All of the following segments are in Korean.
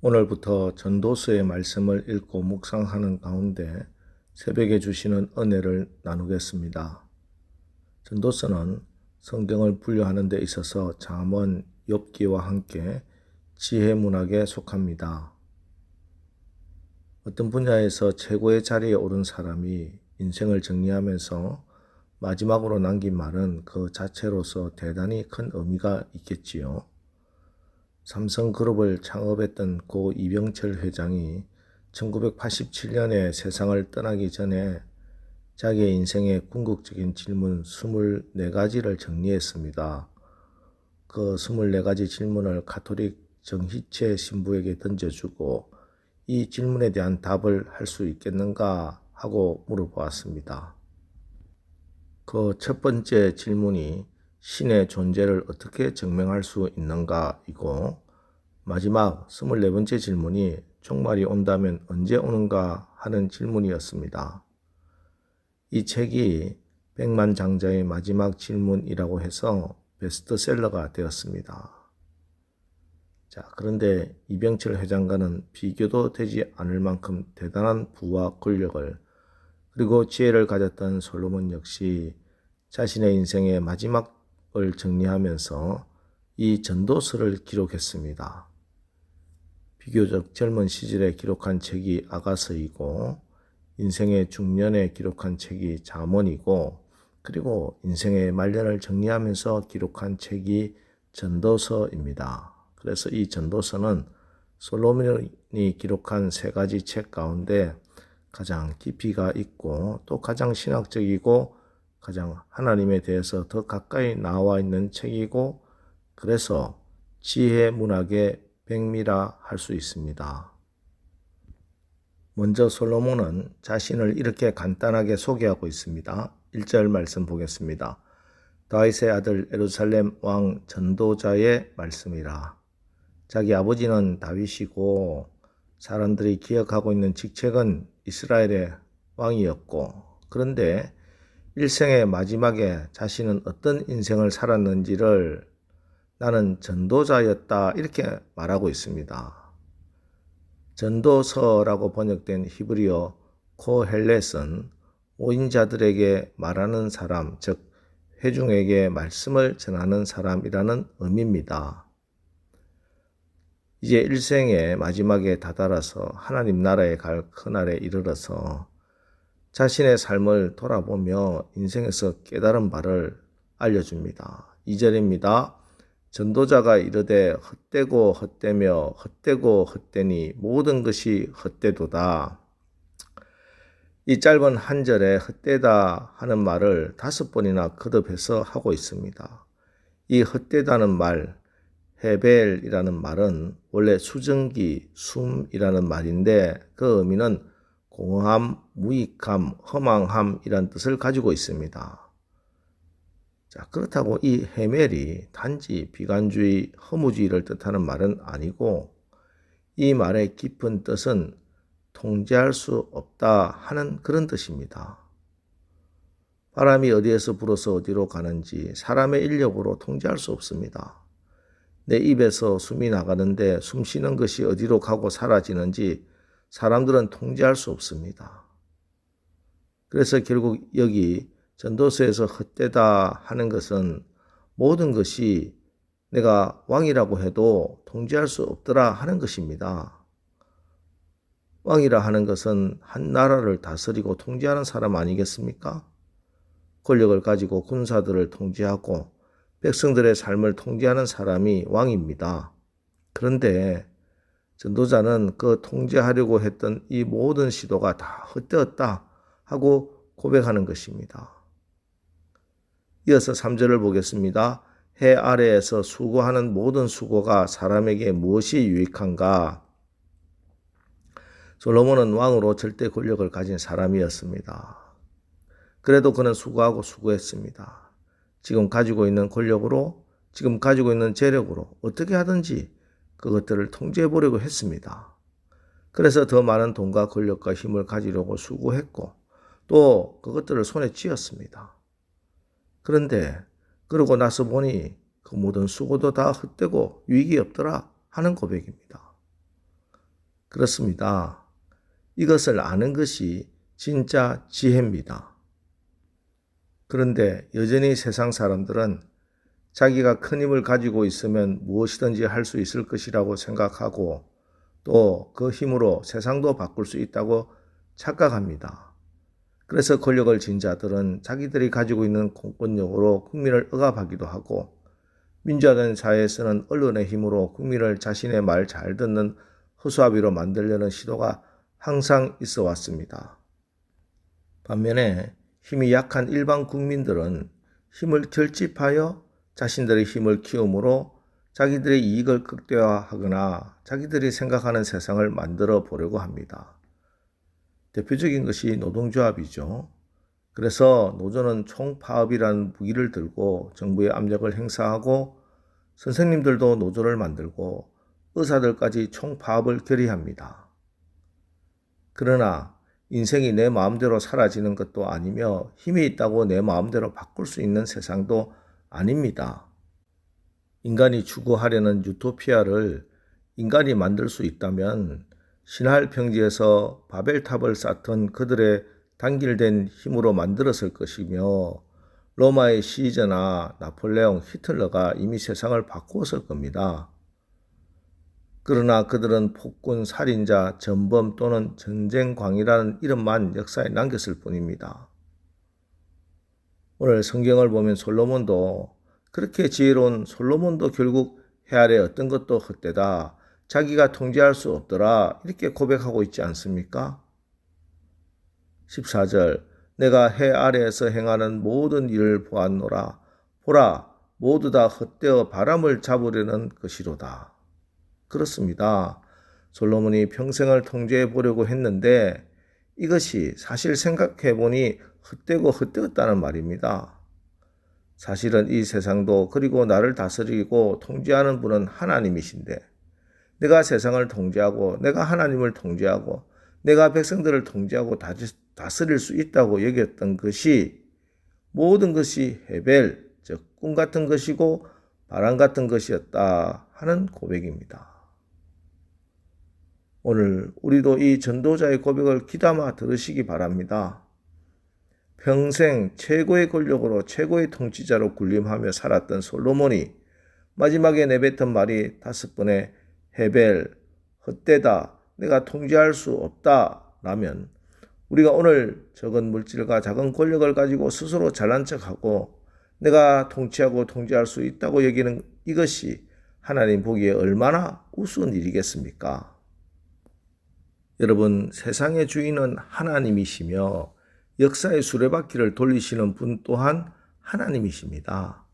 오늘부터 전도서의 말씀을 읽고 묵상하는 가운데 새벽에 주시는 은혜를 나누겠습니다. 전도서는 성경을 분류하는 데 있어서 잠언, 욥기와 함께 지혜 문학에 속합니다. 어떤 분야에서 최고의 자리에 오른 사람이 인생을 정리하면서 마지막으로 남긴 말은 그 자체로서 대단히 큰 의미가 있겠지요. 삼성그룹을 창업했던 고 이병철 회장이 1987년에 세상을 떠나기 전에 자기의 인생의 궁극적인 질문 24가지를 정리했습니다. 그 24가지 질문을 가톨릭 정희채 신부에게 던져주고 이 질문에 대한 답을 할 수 있겠는가 하고 물어보았습니다. 그 첫 번째 질문이 신의 존재를 어떻게 증명할 수 있는가이고, 마지막 24번째 질문이 종말이 온다면 언제 오는가 하는 질문이었습니다. 이 책이 백만장자의 마지막 질문이라고 해서 베스트셀러가 되었습니다. 그런데 이병철 회장과는 비교도 되지 않을 만큼 대단한 부와 권력을 그리고 지혜를 가졌던 솔로몬 역시 자신의 인생의 마지막을 정리하면서 이 전도서를 기록했습니다. 비교적 젊은 시절에 기록한 책이 아가서이고 인생의 중년에 기록한 책이 잠언이고 그리고 인생의 말년을 정리하면서 기록한 책이 전도서입니다. 그래서 이 전도서는 솔로몬이 기록한 3가지 책 가운데 가장 깊이가 있고 또 가장 신학적이고 가장 하나님에 대해서 더 가까이 나와 있는 책이고 그래서 지혜 문학의 백미라 할 수 있습니다. 먼저 솔로몬은 자신을 이렇게 간단하게 소개하고 있습니다. 1절 말씀 보겠습니다. 다윗의 아들 예루살렘 왕 전도자의 말씀이라. 자기 아버지는 다윗이고 사람들이 기억하고 있는 직책은 이스라엘의 왕이었고, 그런데 일생의 마지막에 자신은 어떤 인생을 살았는지를 나는 전도자였다 이렇게 말하고 있습니다. 전도서라고 번역된 히브리어 코헬렛은 오인자들에게 말하는 사람, 즉 회중에게 말씀을 전하는 사람이라는 의미입니다. 이제 일생의 마지막에 다다라서 하나님 나라에 갈 그날에 이르러서 자신의 삶을 돌아보며 인생에서 깨달은 바를 알려줍니다. 2절입니다. 전도자가 이르되 헛되고 헛되며 헛되고 헛되니 모든 것이 헛되도다. 이 짧은 한 절에 헛되다 하는 말을 5번이나 거듭해서 하고 있습니다. 이 헛되다는 말, 헤벨이라는 말은 원래 수증기, 숨이라는 말인데 그 의미는 공허함, 무익함, 허망함이란 뜻을 가지고 있습니다. 그렇다고 이 헤멜이 단지 비관주의, 허무주의를 뜻하는 말은 아니고 이 말의 깊은 뜻은 통제할 수 없다 하는 그런 뜻입니다. 바람이 어디에서 불어서 어디로 가는지 사람의 인력으로 통제할 수 없습니다. 내 입에서 숨이 나가는데 숨 쉬는 것이 어디로 가고 사라지는지 사람들은 통제할 수 없습니다. 그래서 결국 여기 전도서에서 헛되다 하는 것은 모든 것이 내가 왕이라고 해도 통제할 수 없더라 하는 것입니다. 왕이라 하는 것은 한 나라를 다스리고 통제하는 사람 아니겠습니까? 권력을 가지고 군사들을 통제하고 백성들의 삶을 통제하는 사람이 왕입니다. 그런데 전도자는 그 통제하려고 했던 이 모든 시도가 다 헛되었다 하고 고백하는 것입니다. 이어서 3절을 보겠습니다. 해 아래에서 수고하는 모든 수고가 사람에게 무엇이 유익한가? 솔로몬은 왕으로 절대 권력을 가진 사람이었습니다. 그래도 그는 수고하고 수고했습니다. 지금 가지고 있는 권력으로, 지금 가지고 있는 재력으로 어떻게 하든지 그것들을 통제해보려고 했습니다. 그래서 더 많은 돈과 권력과 힘을 가지려고 수고했고 또 그것들을 손에 쥐었습니다. 그런데 그러고 나서 보니 그 모든 수고도 다 헛되고 유익이 없더라 하는 고백입니다. 그렇습니다. 이것을 아는 것이 진짜 지혜입니다. 그런데 여전히 세상 사람들은 자기가 큰 힘을 가지고 있으면 무엇이든지 할 수 있을 것이라고 생각하고 또 그 힘으로 세상도 바꿀 수 있다고 착각합니다. 그래서 권력을 쥔 자들은 자기들이 가지고 있는 공권력으로 국민을 억압하기도 하고 민주화된 사회에서는 언론의 힘으로 국민을 자신의 말 잘 듣는 허수아비로 만들려는 시도가 항상 있어 왔습니다. 반면에 힘이 약한 일반 국민들은 힘을 결집하여 자신들의 힘을 키움으로 자기들의 이익을 극대화하거나 자기들이 생각하는 세상을 만들어 보려고 합니다. 대표적인 것이 노동조합이죠. 그래서 노조는 총파업이라는 무기를 들고 정부의 압력을 행사하고 선생님들도 노조를 만들고 의사들까지 총파업을 결의합니다. 그러나 인생이 내 마음대로 사라지는 것도 아니며 힘이 있다고 내 마음대로 바꿀 수 있는 세상도 아닙니다. 인간이 추구하려는 유토피아를 인간이 만들 수 있다면 신할 평지에서 바벨탑을 쌓던 그들의 단길된 힘으로 만들었을 것이며 로마의 시저나 나폴레옹, 히틀러가 이미 세상을 바꾸었을 겁니다. 그러나 그들은 폭군, 살인자, 전범 또는 전쟁광이라는 이름만 역사에 남겼을 뿐입니다. 오늘 성경을 보면 솔로몬도 그렇게 지혜로운 솔로몬도 결국 해 아래 어떤 것도 헛되다. 자기가 통제할 수 없더라. 이렇게 고백하고 있지 않습니까? 14절 내가 해 아래에서 행하는 모든 일을 보았노라. 보라 모두 다 헛되어 바람을 잡으려는 것이로다. 그렇습니다. 솔로몬이 평생을 통제해 보려고 했는데 이것이 사실 생각해 보니 헛되고 헛되었다는 말입니다. 사실은 이 세상도 그리고 나를 다스리고 통제하는 분은 하나님이신데 내가 세상을 통제하고 내가 하나님을 통제하고 내가 백성들을 통제하고 다스릴 수 있다고 여겼던 것이 모든 것이 헤벨, 즉 꿈 같은 것이고 바람 같은 것이었다 하는 고백입니다. 오늘 우리도 이 전도자의 고백을 귀담아 들으시기 바랍니다. 평생 최고의 권력으로 최고의 통치자로 군림하며 살았던 솔로몬이 마지막에 내뱉은 말이 5번의 헤벨, 헛되다, 내가 통제할 수 없다 라면 우리가 오늘 적은 물질과 작은 권력을 가지고 스스로 잘난 척하고 내가 통치하고 통제할 수 있다고 여기는 이것이 하나님 보기에 얼마나 우스운 일이겠습니까? 여러분, 세상의 주인은 하나님이시며 역사의 수레바퀴를 돌리시는 분 또한 하나님이십니다.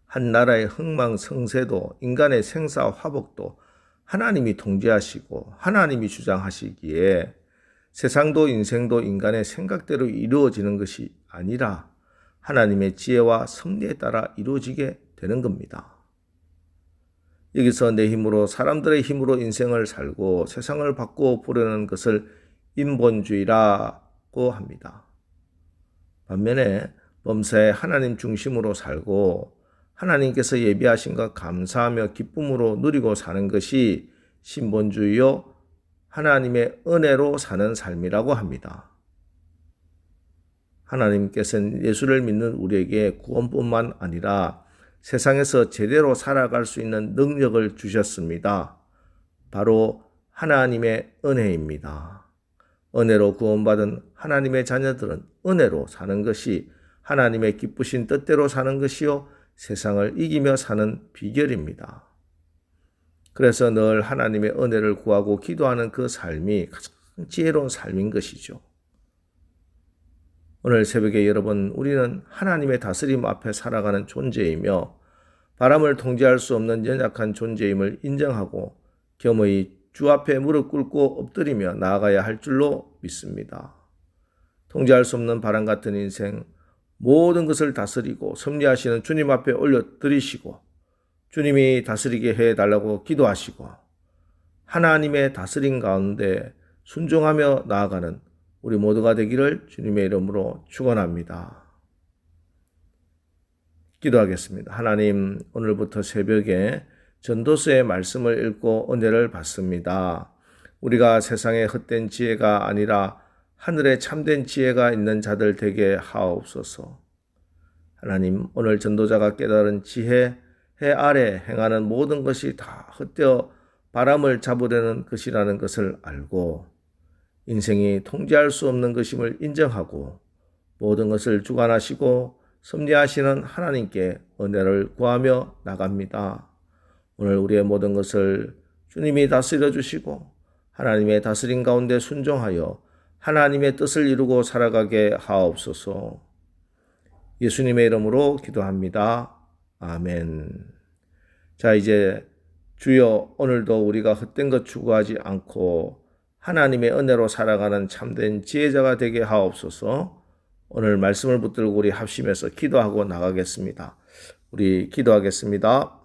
한 나라의 흥망성쇠도 인간의 생사화복도 하나님이 통제하시고 하나님이 주장하시기에 세상도 인생도 인간의 생각대로 이루어지는 것이 아니라 하나님의 지혜와 섭리에 따라 이루어지게 되는 겁니다. 여기서 내 힘으로 사람들의 힘으로 인생을 살고 세상을 바꾸어 보려는 것을 인본주의라고 합니다. 반면에 범사에 하나님 중심으로 살고 하나님께서 예비하신 것 감사하며 기쁨으로 누리고 사는 것이 신본주의요 하나님의 은혜로 사는 삶이라고 합니다. 하나님께서는 예수를 믿는 우리에게 구원뿐만 아니라 세상에서 제대로 살아갈 수 있는 능력을 주셨습니다. 바로 하나님의 은혜입니다. 은혜로 구원받은 하나님의 자녀들은 은혜로 사는 것이 하나님의 기쁘신 뜻대로 사는 것이요 세상을 이기며 사는 비결입니다. 그래서 늘 하나님의 은혜를 구하고 기도하는 그 삶이 가장 지혜로운 삶인 것이죠. 오늘 새벽에 여러분, 우리는 하나님의 다스림 앞에 살아가는 존재이며 바람을 통제할 수 없는 연약한 존재임을 인정하고 겸허히 주 앞에 무릎 꿇고 엎드리며 나아가야 할 줄로 믿습니다. 통제할 수 없는 바람 같은 인생, 모든 것을 다스리고 섭리하시는 주님 앞에 올려드리시고 주님이 다스리게 해달라고 기도하시고 하나님의 다스림 가운데 순종하며 나아가는 우리 모두가 되기를 주님의 이름으로 축원합니다. 기도하겠습니다. 하나님, 오늘부터 새벽에 전도서의 말씀을 읽고 은혜를 받습니다. 우리가 세상의 헛된 지혜가 아니라 하늘에 참된 지혜가 있는 자들 되게 하옵소서. 하나님, 오늘 전도자가 깨달은 지혜, 해 아래 행하는 모든 것이 다 헛되어 바람을 잡으려는 것이라는 것을 알고 인생이 통제할 수 없는 것임을 인정하고 모든 것을 주관하시고 섭리하시는 하나님께 은혜를 구하며 나갑니다. 오늘 우리의 모든 것을 주님이 다스려 주시고 하나님의 다스림 가운데 순종하여 하나님의 뜻을 이루고 살아가게 하옵소서. 예수님의 이름으로 기도합니다. 아멘. 자, 이제 주여, 오늘도 우리가 헛된 것 추구하지 않고 하나님의 은혜로 살아가는 참된 지혜자가 되게 하옵소서. 오늘 말씀을 붙들고 우리 합심해서 기도하고 나가겠습니다. 우리 기도하겠습니다.